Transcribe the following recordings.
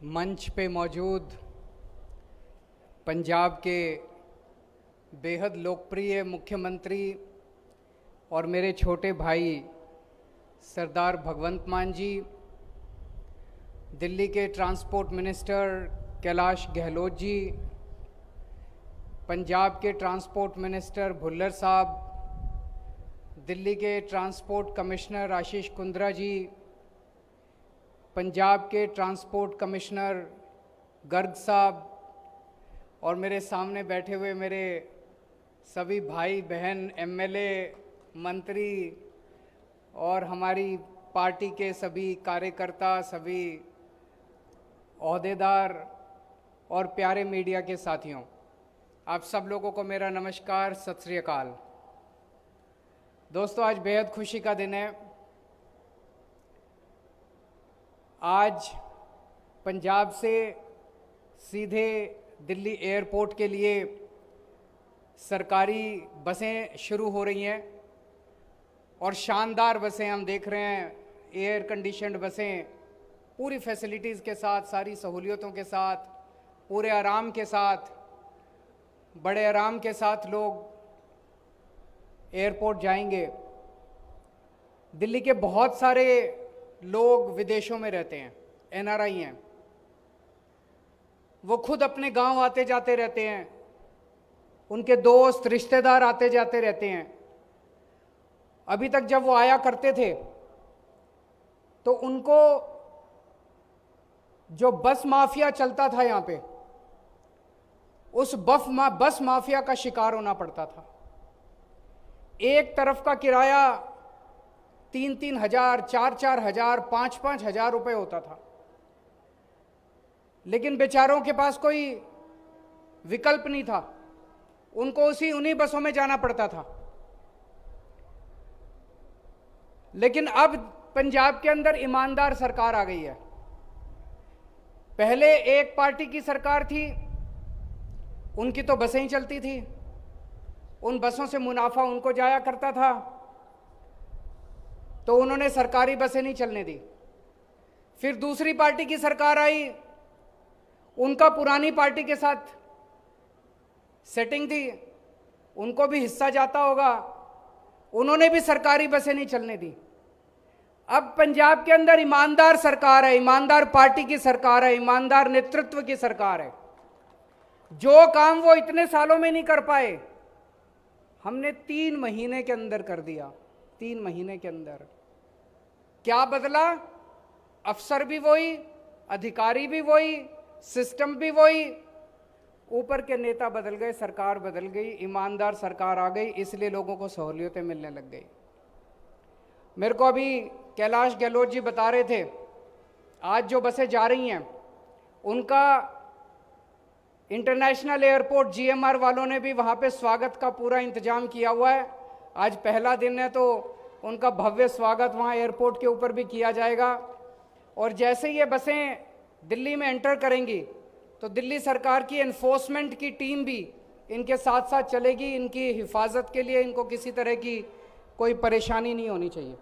मंच पे मौजूद पंजाब के बेहद लोकप्रिय मुख्यमंत्री और मेरे छोटे भाई सरदार भगवंत मान जी, दिल्ली के ट्रांसपोर्ट मिनिस्टर कैलाश गहलोत जी, पंजाब के ट्रांसपोर्ट मिनिस्टर भुल्लर साहब, दिल्ली के ट्रांसपोर्ट कमिश्नर आशीष कुंद्रा जी, पंजाब के ट्रांसपोर्ट कमिश्नर गर्ग साहब और मेरे सामने बैठे हुए मेरे सभी भाई बहन एमएलए, मंत्री और हमारी पार्टी के सभी कार्यकर्ता, सभी ओहदेदार और प्यारे मीडिया के साथियों, आप सब लोगों को मेरा नमस्कार, सत श्री अकाल। दोस्तों, आज बेहद खुशी का दिन है। आज पंजाब से सीधे दिल्ली एयरपोर्ट के लिए सरकारी बसें शुरू हो रही हैं और शानदार बसें हम देख रहे हैं। एयर कंडीशनड बसें पूरी फैसिलिटीज़ के साथ, सारी सहूलियतों के साथ, पूरे आराम के साथ, बड़े आराम के साथ लोग एयरपोर्ट जाएंगे। दिल्ली के बहुत सारे लोग विदेशों में रहते हैं, एनआरआई हैं, वो खुद अपने गांव आते जाते रहते हैं, उनके दोस्त रिश्तेदार आते जाते रहते हैं। अभी तक जब वो आया करते थे तो उनको जो बस माफिया चलता था यहाँ पे, उस बस माफिया का शिकार होना पड़ता था। एक तरफ का किराया 3-3 हजार, 4-4 हजार, 5-5 हजार रुपए होता था, लेकिन बेचारों के पास कोई विकल्प नहीं था, उनको उन्हीं बसों में जाना पड़ता था। लेकिन अब पंजाब के अंदर ईमानदार सरकार आ गई है। पहले एक पार्टी की सरकार थी, उनकी तो बसें ही चलती थी, उन बसों से मुनाफा उनको जाया करता था, तो उन्होंने सरकारी बसें नहीं चलने दी। फिर दूसरी पार्टी की सरकार आई, उनका पुरानी पार्टी के साथ सेटिंग थी, उनको भी हिस्सा जाता होगा, उन्होंने भी सरकारी बसें नहीं चलने दी। अब पंजाब के अंदर ईमानदार सरकार है, ईमानदार पार्टी की सरकार है, ईमानदार नेतृत्व की सरकार है। जो काम वो इतने सालों में नहीं कर पाए, हमने 3 महीने के अंदर कर दिया। 3 महीने के अंदर क्या बदला? अफसर भी वही, अधिकारी भी वही, सिस्टम भी वही, ऊपर के नेता बदल गए, सरकार बदल गई, ईमानदार सरकार आ गई, इसलिए लोगों को सहूलियतें मिलने लग गई। मेरे को अभी कैलाश गहलोत जी बता रहे थे, आज जो बसें जा रही हैं उनका इंटरनेशनल एयरपोर्ट जीएमआर वालों ने भी वहाँ पे स्वागत का पूरा इंतजाम किया हुआ है। आज पहला दिन है तो उनका भव्य स्वागत वहाँ एयरपोर्ट के ऊपर भी किया जाएगा। और जैसे ये बसें दिल्ली में एंटर करेंगी तो दिल्ली सरकार की एनफोर्समेंट की टीम भी इनके साथ साथ चलेगी। इनकी हिफाजत के लिए इनको किसी तरह की कोई परेशानी नहीं होनी चाहिए।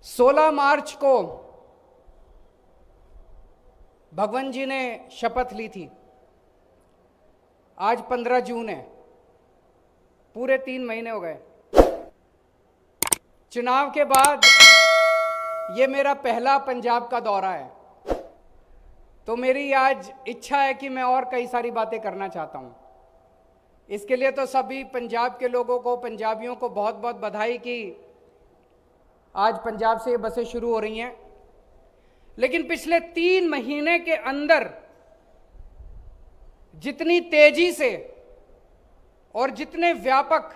16 मार्च को भगवंत जी ने शपथ ली थी, आज 15 जून है, पूरे 3 महीने हो गए। चुनाव के बाद ये मेरा पहला पंजाब का दौरा है, तो मेरी आज इच्छा है कि मैं और कई सारी बातें करना चाहता हूँ। इसके लिए तो सभी पंजाब के लोगों को, पंजाबियों को बहुत बहुत बधाई कि आज पंजाब से ये बसें शुरू हो रही हैं। लेकिन पिछले 3 महीने के अंदर जितनी तेजी से और जितने व्यापक,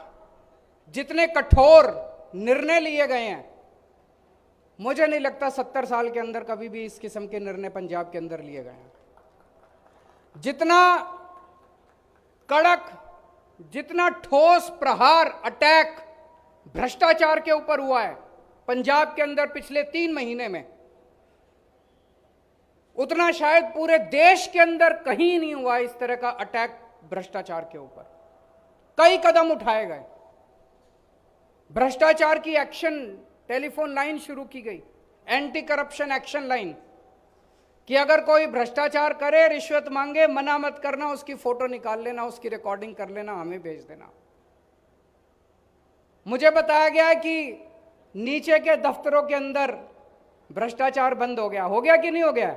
जितने कठोर निर्णय लिए गए हैं, मुझे नहीं लगता 70 साल के अंदर कभी भी इस किस्म के निर्णय पंजाब के अंदर लिए गए हैं। जितना कड़क, जितना ठोस प्रहार, अटैक भ्रष्टाचार के ऊपर हुआ है पंजाब के अंदर पिछले 3 महीने में, उतना शायद पूरे देश के अंदर कहीं नहीं हुआ इस तरह का अटैक भ्रष्टाचार के ऊपर। कई कदम उठाए गए, भ्रष्टाचार की एक्शन टेलीफोन लाइन शुरू की गई, एंटी करप्शन एक्शन लाइन, कि अगर कोई भ्रष्टाचार करे, रिश्वत मांगे, मना मत करना, उसकी फोटो निकाल लेना, उसकी रिकॉर्डिंग कर लेना, हमें भेज देना। मुझे बताया गया कि नीचे के दफ्तरों के अंदर भ्रष्टाचार बंद हो गया कि नहीं हो गया?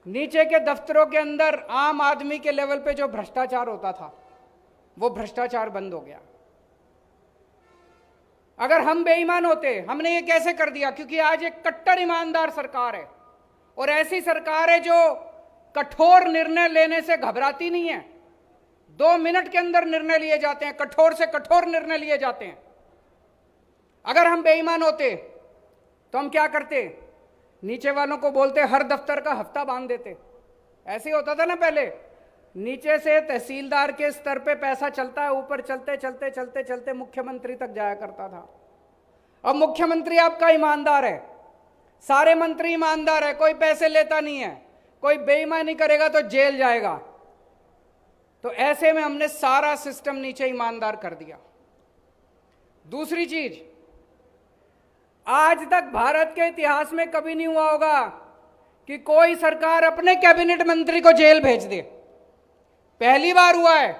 नीचे के दफ्तरों के अंदर आम आदमी के लेवल पे जो भ्रष्टाचार होता था वो भ्रष्टाचार बंद हो गया। अगर हम बेईमान होते, हमने ये कैसे कर दिया? क्योंकि आज एक कट्टर ईमानदार सरकार है और ऐसी सरकार है जो कठोर निर्णय लेने से घबराती नहीं है। 2 मिनट के अंदर निर्णय लिए जाते हैं, कठोर से कठोर निर्णय लिए जाते हैं। अगर हम बेईमान होते तो हम क्या करते? नीचे वालों को बोलते हर दफ्तर का हफ्ता बांध देते। ऐसे ही होता था ना पहले, नीचे से तहसीलदार के स्तर पे पैसा चलता है, ऊपर चलते चलते चलते चलते मुख्यमंत्री तक जाया करता था। अब मुख्यमंत्री आपका ईमानदार है, सारे मंत्री ईमानदार है, कोई पैसे लेता नहीं है, कोई बेईमानी करेगा तो जेल जाएगा। तो ऐसे में हमने सारा सिस्टम नीचे ईमानदार कर दिया। दूसरी चीज, आज तक भारत के इतिहास में कभी नहीं हुआ होगा कि कोई सरकार अपने कैबिनेट मंत्री को जेल भेज दे। पहली बार हुआ है।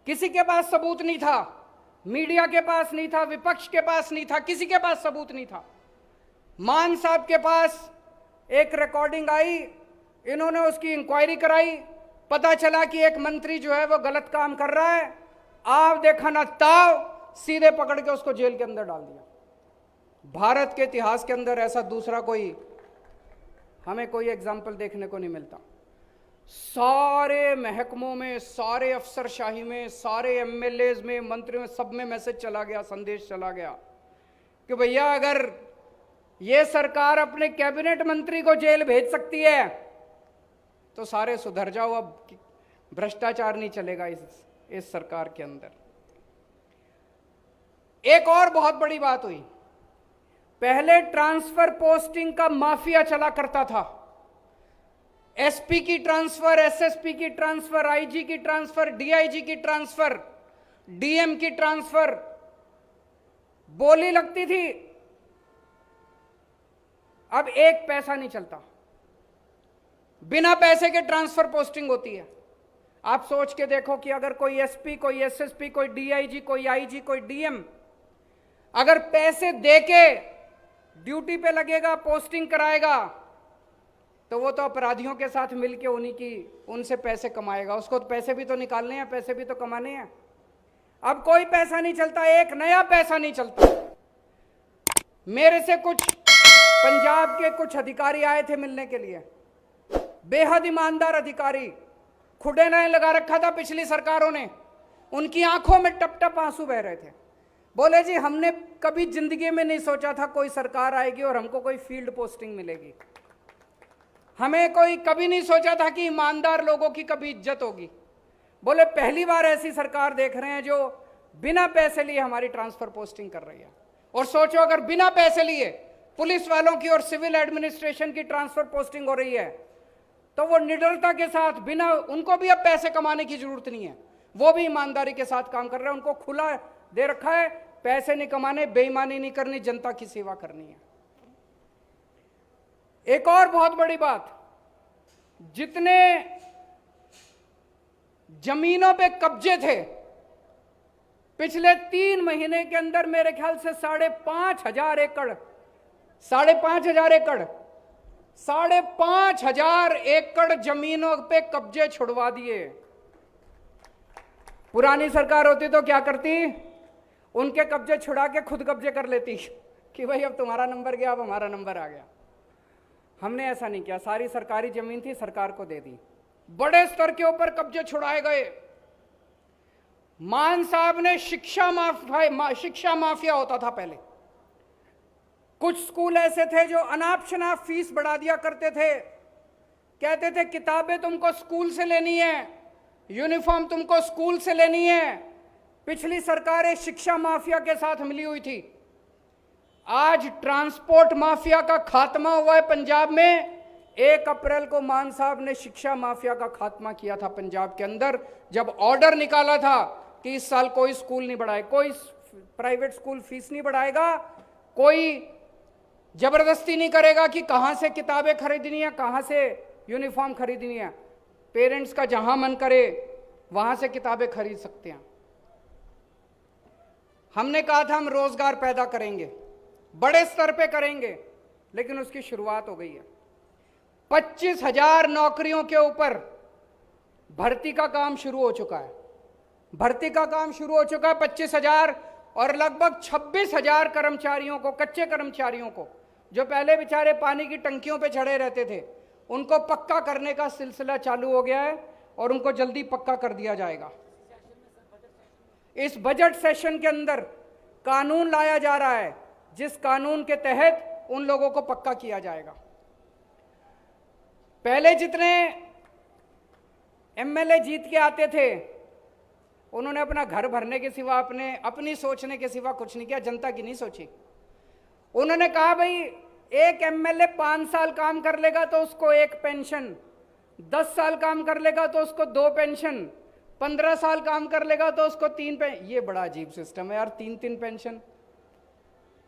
किसी के पास सबूत नहीं था, मीडिया के पास नहीं था, विपक्ष के पास नहीं था, किसी के पास सबूत नहीं था। मान साहब के पास एक रिकॉर्डिंग आई, इन्होंने उसकी इंक्वायरी कराई, पता चला कि एक मंत्री जो है वो गलत काम कर रहा है। आव देखा ना ताव, सीधे पकड़ के उसको जेल के अंदर डाल दिया। भारत के इतिहास के अंदर ऐसा दूसरा हमें कोई एग्जाम्पल देखने को नहीं मिलता। सारे महकमों में, सारे अफसरशाही में, सारे एमएलएज में, मंत्रियों में, सब में मैसेज चला गया, संदेश चला गया कि भैया अगर ये सरकार अपने कैबिनेट मंत्री को जेल भेज सकती है तो सारे सुधर जाओ, अब भ्रष्टाचार नहीं चलेगा इस सरकार के अंदर। एक और बहुत बड़ी बात हुई, पहले ट्रांसफर पोस्टिंग का माफिया चला करता था। एसपी की ट्रांसफर, एसएसपी की ट्रांसफर, आईजी की ट्रांसफर, डीआईजी की ट्रांसफर, डीएम की ट्रांसफर, बोली लगती थी। अब एक पैसा नहीं चलता, बिना पैसे के ट्रांसफर पोस्टिंग होती है। आप सोच के देखो कि अगर कोई एसपी, कोई एसएसपी, कोई डीआईजी, कोई आईजी, कोई डीएम अगर पैसे देके ड्यूटी पे लगेगा, पोस्टिंग कराएगा, तो वो तो अपराधियों के साथ मिलके उनसे पैसे कमाएगा। उसको पैसे भी तो निकालने हैं, पैसे भी तो कमाने हैं। अब कोई पैसा नहीं चलता, एक नया पैसा नहीं चलता। मेरे से कुछ पंजाब के कुछ अधिकारी आए थे मिलने के लिए, बेहद ईमानदार अधिकारी, खुडे ने लगा रखा था पिछली सरकारों ने, उनकी आंखों में टप टप आंसू बह रहे थे। बोले जी हमने कभी जिंदगी में नहीं सोचा था कोई सरकार आएगी और हमको कोई फील्ड पोस्टिंग मिलेगी। हमें कोई कभी नहीं सोचा था कि ईमानदार लोगों की कभी इज्जत होगी। बोले पहली बार ऐसी सरकार देख रहे हैं जो बिना पैसे लिए हमारी ट्रांसफर पोस्टिंग कर रही है। और सोचो अगर बिना पैसे लिए पुलिस वालों की और सिविल एडमिनिस्ट्रेशन की ट्रांसफर पोस्टिंग हो रही है तो वो निडरता के साथ, बिना, उनको भी अब पैसे कमाने की जरूरत नहीं है, वो भी ईमानदारी के साथ काम कर रहे हैं। उनको खुला दे रखा है, पैसे नहीं कमाने, बेईमानी नहीं करनी, जनता की सेवा करनी है। एक और बहुत बड़ी बात, जितने जमीनों पे कब्जे थे पिछले 3 महीने के अंदर मेरे ख्याल से 5,500 एकड़ 5,500 एकड़ जमीनों पे कब्जे छुड़वा दिए। पुरानी सरकार होती तो क्या करती? उनके कब्जे छुड़ा के खुद कब्जे कर लेती कि भाई अब तुम्हारा नंबर गया, अब हमारा नंबर आ गया। हमने ऐसा नहीं किया, सारी सरकारी जमीन थी, सरकार को दे दी। बड़े स्तर के ऊपर कब्जे छुड़ाए गए। मान साहब ने शिक्षा माफिया होता था पहले। कुछ स्कूल ऐसे थे जो अनाप शनाप फीस बढ़ा दिया करते थे, कहते थे किताबें तुमको स्कूल से लेनी है, यूनिफॉर्म तुमको स्कूल से लेनी है। पिछली सरकारें शिक्षा माफिया के साथ मिली हुई थी। आज ट्रांसपोर्ट माफिया का खात्मा हुआ है पंजाब में। 1 अप्रैल को मान साहब ने शिक्षा माफिया का खात्मा किया था पंजाब के अंदर, जब ऑर्डर निकाला था कि इस साल कोई स्कूल नहीं बढ़ाए, कोई प्राइवेट स्कूल फीस नहीं बढ़ाएगा, कोई जबरदस्ती नहीं करेगा कि कहां से किताबें खरीदनी है, कहां से यूनिफॉर्म खरीदनी है, पेरेंट्स का जहां मन करे वहां से किताबें खरीद सकते हैं। हमने कहा था हम रोजगार पैदा करेंगे, बड़े स्तर पे करेंगे, लेकिन उसकी शुरुआत हो गई है। 25,000 नौकरियों के ऊपर भर्ती का काम शुरू हो चुका है। भर्ती का काम शुरू हो चुका है 25,000, और लगभग 26,000 कर्मचारियों को, कच्चे कर्मचारियों को, जो पहले बेचारे पानी की टंकियों पे चढ़े रहते थे, उनको पक्का करने का सिलसिला चालू हो गया है और उनको जल्दी पक्का कर दिया जाएगा। इस बजट सेशन के अंदर कानून लाया जा रहा है जिस कानून के तहत उन लोगों को पक्का किया जाएगा। पहले जितने एमएलए जीत के आते थे उन्होंने अपना घर भरने के सिवा, अपनी सोचने के सिवा कुछ नहीं किया, जनता की नहीं सोची। उन्होंने कहा भाई एक एमएलए 5 साल काम कर लेगा तो उसको 1 पेंशन, 10 साल काम कर लेगा तो उसको 2 पेंशन, 15 साल काम कर लेगा तो उसको 3 पेंशन। ये बड़ा अजीब सिस्टम है यार, 3-3 पेंशन।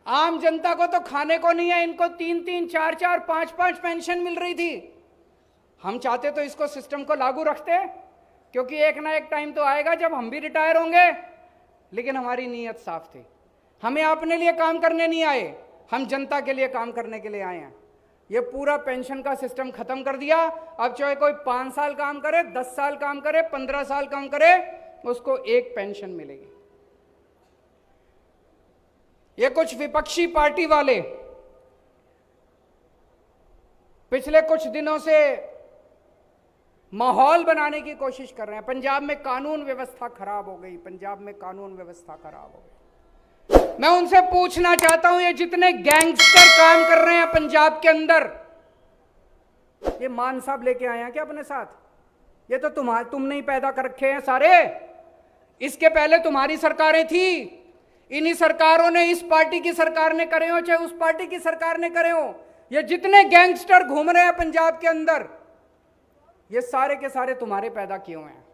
आम जनता को तो खाने को नहीं है, इनको 3-3, 4-4, 5-5 पेंशन मिल रही थी। हम चाहते तो इसको सिस्टम को लागू रखते, क्योंकि एक ना एक टाइम तो आएगा जब हम भी रिटायर होंगे। लेकिन हमारी नीयत साफ थी, हमें अपने लिए काम करने नहीं आए, हम जनता के लिए काम करने के लिए आए हैं। ये पूरा पेंशन का सिस्टम खत्म कर दिया। अब चाहे कोई 5 साल काम करे, 10 साल काम करे, 15 साल काम करे, उसको 1 पेंशन मिलेगी। ये कुछ विपक्षी पार्टी वाले पिछले कुछ दिनों से माहौल बनाने की कोशिश कर रहे हैं। पंजाब में कानून व्यवस्था खराब हो गई, पंजाब में कानून व्यवस्था खराब हो गई। मैं उनसे पूछना चाहता हूं, ये जितने गैंगस्टर काम कर रहे हैं पंजाब के अंदर, ये मान साहब लेके आए हैं क्या अपने साथ? ये तो तुमने ही पैदा कर रखे हैं सारे। इसके पहले तुम्हारी सरकारें थी, इन्हीं सरकारों ने, इस पार्टी की सरकार ने करे हो चाहे उस पार्टी की सरकार ने करे हो, ये जितने गैंगस्टर घूम रहे हैं पंजाब के अंदर, ये सारे के सारे तुम्हारे पैदा किए हुए हैं,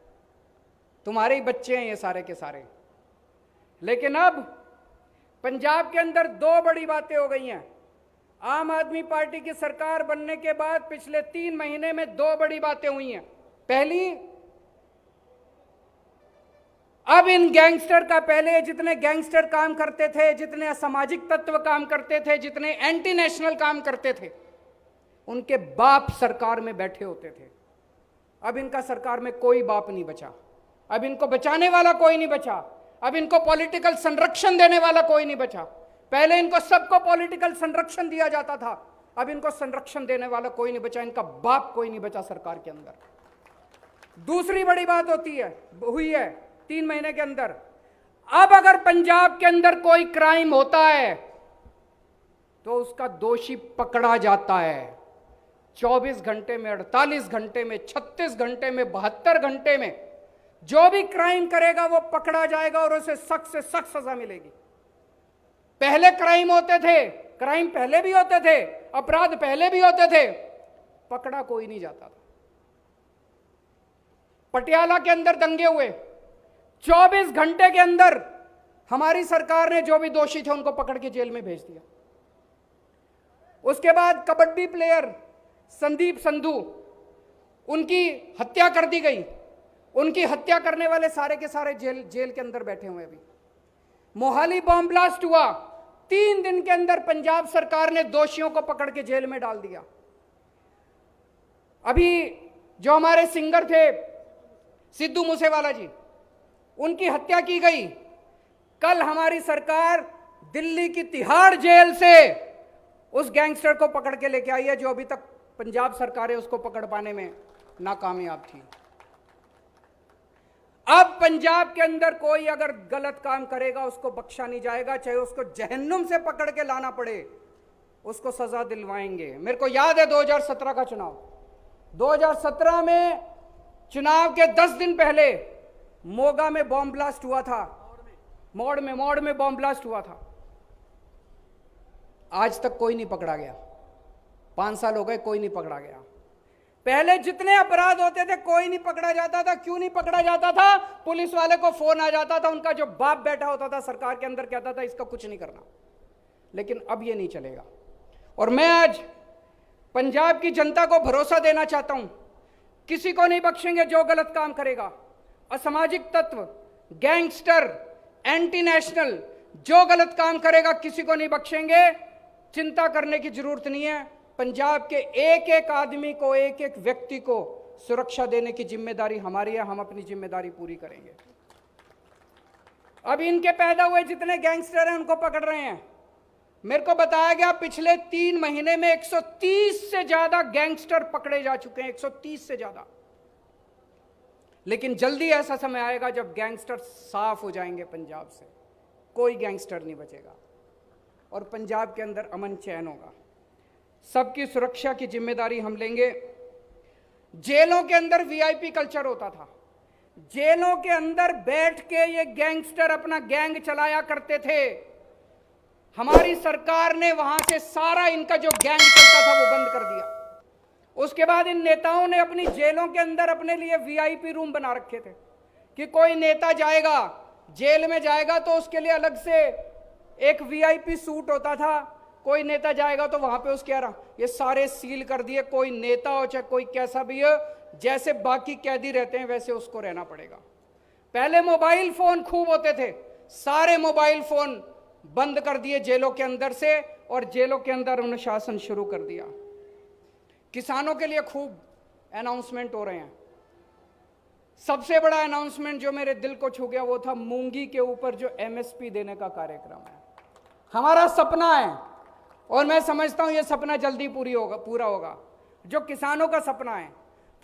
तुम्हारे ही बच्चे हैं ये सारे के सारे। लेकिन अब पंजाब के अंदर 2 बड़ी बातें हो गई हैं। आम आदमी पार्टी की सरकार बनने के बाद पिछले 3 महीने में 2 बड़ी बातें हुई हैं। पहली, अब इन गैंगस्टर का, पहले जितने गैंगस्टर काम करते थे, जितने असामाजिक तत्व काम करते थे, जितने एंटी नेशनल काम करते थे, उनके बाप सरकार में बैठे होते थे। अब इनका सरकार में कोई बाप नहीं बचा, अब इनको बचाने वाला कोई नहीं बचा, अब इनको पॉलिटिकल संरक्षण देने वाला कोई नहीं बचा। पहले इनको सबको पॉलिटिकल संरक्षण दिया जाता था, अब इनको संरक्षण देने वाला कोई नहीं बचा, इनका बाप कोई नहीं बचा सरकार के अंदर। दूसरी बड़ी बात हुई है 3 महीने के अंदर, अब अगर पंजाब के अंदर कोई क्राइम होता है तो उसका दोषी पकड़ा जाता है। 24 घंटे में, 48 घंटे में, 36 घंटे में, 72 घंटे में जो भी क्राइम करेगा वो पकड़ा जाएगा और उसे सख्त से सख्त सजा मिलेगी। पहले क्राइम होते थे, क्राइम पहले भी होते थे, अपराध पहले भी होते थे, पकड़ा कोई नहीं जाता था। पटियाला के अंदर दंगे हुए, 24 घंटे के अंदर हमारी सरकार ने जो भी दोषी थे उनको पकड़ के जेल में भेज दिया। उसके बाद कबड्डी प्लेयर संदीप संधू, उनकी हत्या कर दी गई। उनकी हत्या करने वाले सारे के सारे जेल के अंदर बैठे हुए। अभी मोहाली बॉम्ब ब्लास्ट हुआ, 3 दिन के अंदर पंजाब सरकार ने दोषियों को पकड़ के जेल में डाल दिया। अभी जो हमारे सिंगर थे सिद्धू मूसेवाला जी, उनकी हत्या की गई। कल हमारी सरकार दिल्ली की तिहाड़ जेल से उस गैंगस्टर को पकड़ के लेके आई है जो अभी तक पंजाब सरकार है उसको पकड़ पाने में नाकामयाब थी। अब पंजाब के अंदर कोई अगर गलत काम करेगा उसको बख्शा नहीं जाएगा, चाहे उसको जहन्नुम से पकड़ के लाना पड़े, उसको सजा दिलवाएंगे। मेरे को याद है 2017 का चुनाव, 2017 में चुनाव के 10 दिन पहले मोगा में बॉम्ब ब्लास्ट हुआ था, मौड़ में बॉम्ब ब्लास्ट हुआ था। आज तक कोई नहीं पकड़ा गया, 5 साल हो गए कोई नहीं पकड़ा गया। पहले जितने अपराध होते थे कोई नहीं पकड़ा जाता था। क्यों नहीं पकड़ा जाता था? पुलिस वाले को फोन आ जाता था, उनका जो बाप बैठा होता था सरकार के अंदर कहता था इसका कुछ नहीं करना। लेकिन अब ये नहीं चलेगा। और मैं आज पंजाब की जनता को भरोसा देना चाहता हूं, किसी को नहीं बख्शेंगे जो गलत काम करेगा। असामाजिक तत्व, गैंगस्टर, एंटी नेशनल जो गलत काम करेगा किसी को नहीं बख्शेंगे। चिंता करने की जरूरत नहीं है। पंजाब के एक एक आदमी को, एक एक व्यक्ति को सुरक्षा देने की जिम्मेदारी हमारी है। हम अपनी जिम्मेदारी पूरी करेंगे। अब इनके पैदा हुए जितने गैंगस्टर हैं उनको पकड़ रहे हैं। मेरे को बताया गया पिछले 3 महीने में 130 से ज्यादा गैंगस्टर पकड़े जा चुके हैं, 130 से ज्यादा। लेकिन जल्दी ऐसा समय आएगा जब गैंगस्टर साफ हो जाएंगे पंजाब से, कोई गैंगस्टर नहीं बचेगा और पंजाब के अंदर अमन चैन होगा। सबकी सुरक्षा की जिम्मेदारी हम लेंगे। जेलों के अंदर वीआईपी कल्चर होता था। जेलों के अंदर बैठ के ये गैंगस्टर अपना गैंग चलाया करते थे। हमारी सरकार ने वहां से सारा इनका जो गैंग चलता था वो बंद कर दिया। उसके बाद इन नेताओं ने अपनी जेलों के अंदर अपने लिए वीआईपी रूम बना रखे थे कि कोई नेता जाएगा, जेल में जाएगा तो उसके लिए अलग से एक वीआईपी सूट होता था। कोई नेता जाएगा तो वहां पे उसके ये सारे सील कर दिए। कोई नेता हो चाहे कोई कैसा भी हो, जैसे बाकी कैदी रहते हैं वैसे उसको रहना पड़ेगा। पहले मोबाइल फोन खूब होते थे, सारे मोबाइल फोन बंद कर दिए जेलों के अंदर से और जेलों के अंदर अनुशासन शुरू कर दिया। किसानों के लिए खूब अनाउंसमेंट हो रहे हैं। सबसे बड़ा अनाउंसमेंट जो मेरे दिल को छू गया वो था मूंगी के ऊपर जो एमएसपी देने का कार्यक्रम है। हमारा सपना है और मैं समझता हूं यह सपना जल्दी पूरा होगा। जो किसानों का सपना है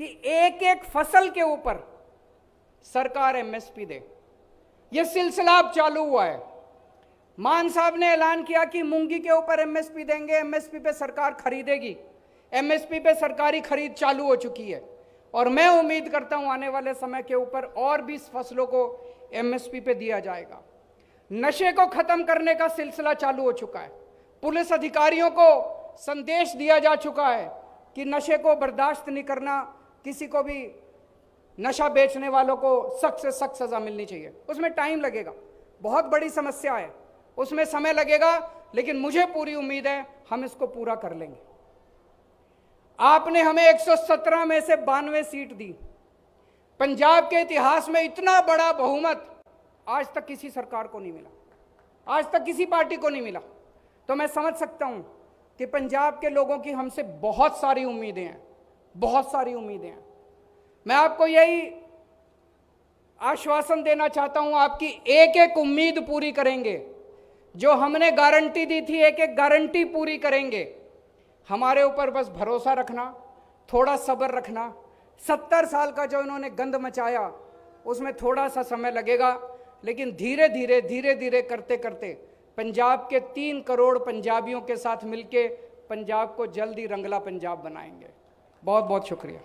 कि एक एक फसल के ऊपर सरकार एमएसपी दे, यह सिलसिला अब चालू हुआ है। मान साहब ने ऐलान किया कि मूंगी के ऊपर एमएसपी देंगे, एमएसपी पे सरकार खरीदेगी। एमएसपी पे सरकारी खरीद चालू हो चुकी है और मैं उम्मीद करता हूं आने वाले समय के ऊपर और भी फसलों को एमएसपी पे दिया जाएगा। नशे को खत्म करने का सिलसिला चालू हो चुका है। पुलिस अधिकारियों को संदेश दिया जा चुका है कि नशे को बर्दाश्त नहीं करना, किसी को भी नशा बेचने वालों को सख्त से सख्त सजा मिलनी चाहिए। उसमें टाइम लगेगा, बहुत बड़ी समस्या है, उसमें समय लगेगा, लेकिन मुझे पूरी उम्मीद है हम इसको पूरा कर लेंगे। आपने हमें 117 में से 92 सीट दी। पंजाब के इतिहास में इतना बड़ा बहुमत आज तक किसी सरकार को नहीं मिला, आज तक किसी पार्टी को नहीं मिला। तो मैं समझ सकता हूं कि पंजाब के लोगों की हमसे बहुत सारी उम्मीदें हैं, बहुत सारी उम्मीदें हैं। मैं आपको यही आश्वासन देना चाहता हूं, आपकी एक एक उम्मीद पूरी करेंगे। जो हमने गारंटी दी थी एक एक गारंटी पूरी करेंगे। हमारे ऊपर बस भरोसा रखना, थोड़ा सब्र रखना। 70 साल का जो इन्होंने गंद मचाया उसमें थोड़ा सा समय लगेगा, लेकिन धीरे धीरे करते करते पंजाब के 3 करोड़ पंजाबियों के साथ मिलके पंजाब को जल्दी रंगला पंजाब बनाएंगे। बहुत बहुत शुक्रिया।